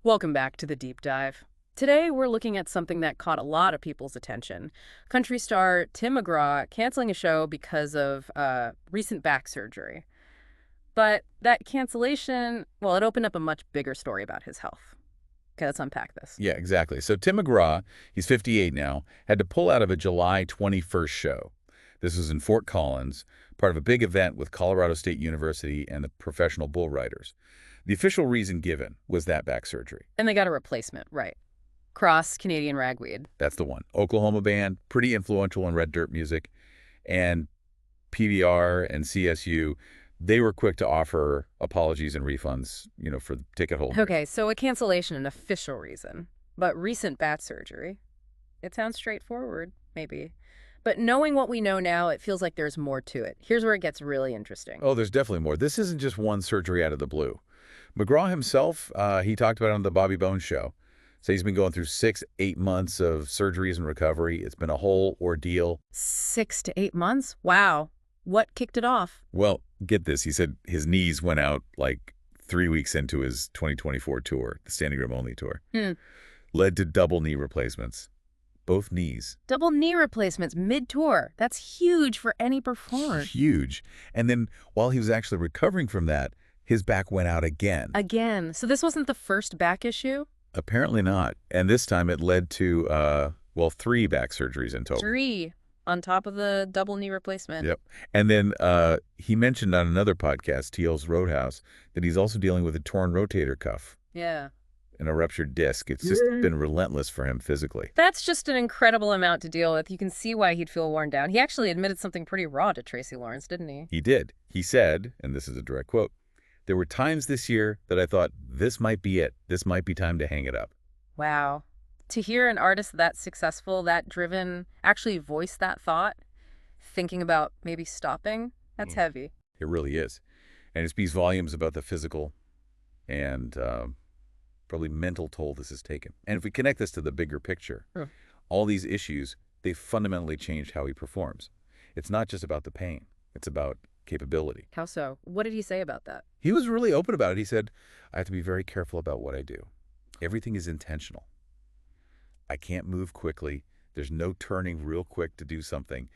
Welcome back to the deep dive. Today, we're looking at something that caught a lot of people's attention. Country star Tim McGraw canceling a show because of recent back surgery. But that cancellation, well, it opened up a much bigger story about his health. Okay, let's unpack this. Yeah, exactly. So Tim McGraw, he's 58 now, had to pull out of a July 21st show. This was in Fort Collins, part of a big event with Colorado State University and the professional bull riders. The official reason given was that back surgery. And they got a replacement, right. Cross Canadian Ragweed. That's the one. Oklahoma band, pretty influential in red dirt music, and PVR and CSU, they were quick to offer apologies and refunds, for the ticket holders. Okay, so a cancellation, an official reason. But recent back surgery, it sounds straightforward, maybe. But knowing what we know now, it feels like there's more to it. Here's where it gets really interesting. Oh, there's definitely more. This isn't just one surgery out of the blue. McGraw himself, he talked about it on the Bobby Bones show. So he's been going through 6-8 months of surgeries and recovery. It's been a whole ordeal. 6 to 8 months? Wow. What kicked it off? Well, get this. He said his knees went out like 3 weeks into his 2024 tour, the standing room only tour. Led to double knee replacements. Both knees. Double knee replacements mid-tour. That's huge for any performer. Huge. And then while he was actually recovering from that, his back went out again. Again. So this wasn't the first back issue? Apparently not. And this time it led to, 3 back surgeries in total. 3 on top of the double knee replacement. Yep. And then he mentioned on another podcast, TL's Roadhouse, that he's also dealing with a torn rotator cuff Yeah. and a ruptured disc. It's just been relentless for him physically. That's just an incredible amount to deal with. You can see why he'd feel worn down. He actually admitted something pretty raw to Tracy Lawrence, didn't he? He did. He said, and this is a direct quote, "There were times this year that I thought, this might be it. This might be time to hang it up." Wow. To hear an artist that successful, that driven, actually voice that thought, thinking about maybe stopping, that's heavy. It really is. And it speaks volumes about the physical and probably mental toll this has taken. And if we connect this to the bigger picture, all these issues, they fundamentally changed how he performs. It's not just about the pain. It's about capability. How so? What did he say about that? He was really open about it. He said, "I have to be very careful about what I do. Everything is intentional. I can't move quickly. There's no turning real quick to do something.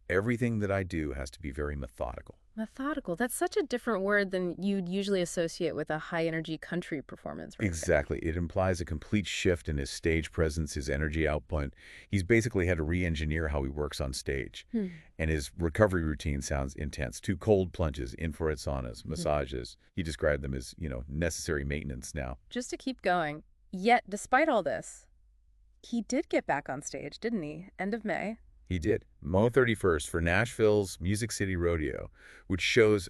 Everything that I do has to be very methodical." Methodical. That's such a different word than you'd usually associate with a high-energy country performance, right? Exactly. It implies a complete shift in his stage presence, his energy output. He's basically had to re-engineer how he works on stage. And his recovery routine sounds intense. 2 cold plunges, infrared saunas, massages. He described them as, necessary maintenance now. Just to keep going. Yet, despite all this, he did get back on stage, didn't he? End of May. He did. May 31st for Nashville's Music City Rodeo, which shows,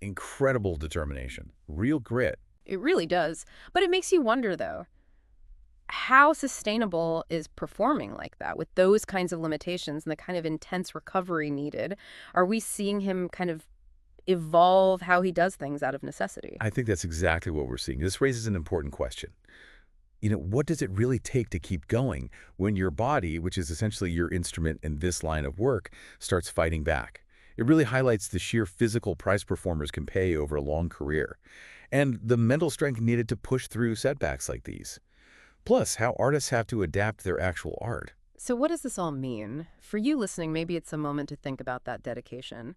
incredible determination, real grit. It really does. But it makes you wonder, though, how sustainable is performing like that with those kinds of limitations and the kind of intense recovery needed? Are we seeing him kind of evolve how he does things out of necessity? I think that's exactly what we're seeing. This raises an important question. What does it really take to keep going when your body, which is essentially your instrument in this line of work, starts fighting back? It really highlights the sheer physical price performers can pay over a long career, and the mental strength needed to push through setbacks like these. Plus, how artists have to adapt their actual art. So what does this all mean? For you listening, maybe it's a moment to think about that dedication.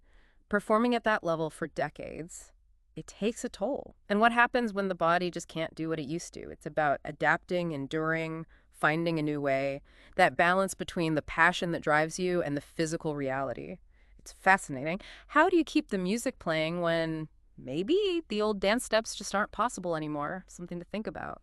Performing at that level for decades, it takes a toll. And what happens when the body just can't do what it used to? It's about adapting, enduring, finding a new way. That balance between the passion that drives you and the physical reality. It's fascinating. How do you keep the music playing when maybe the old dance steps just aren't possible anymore? Something to think about.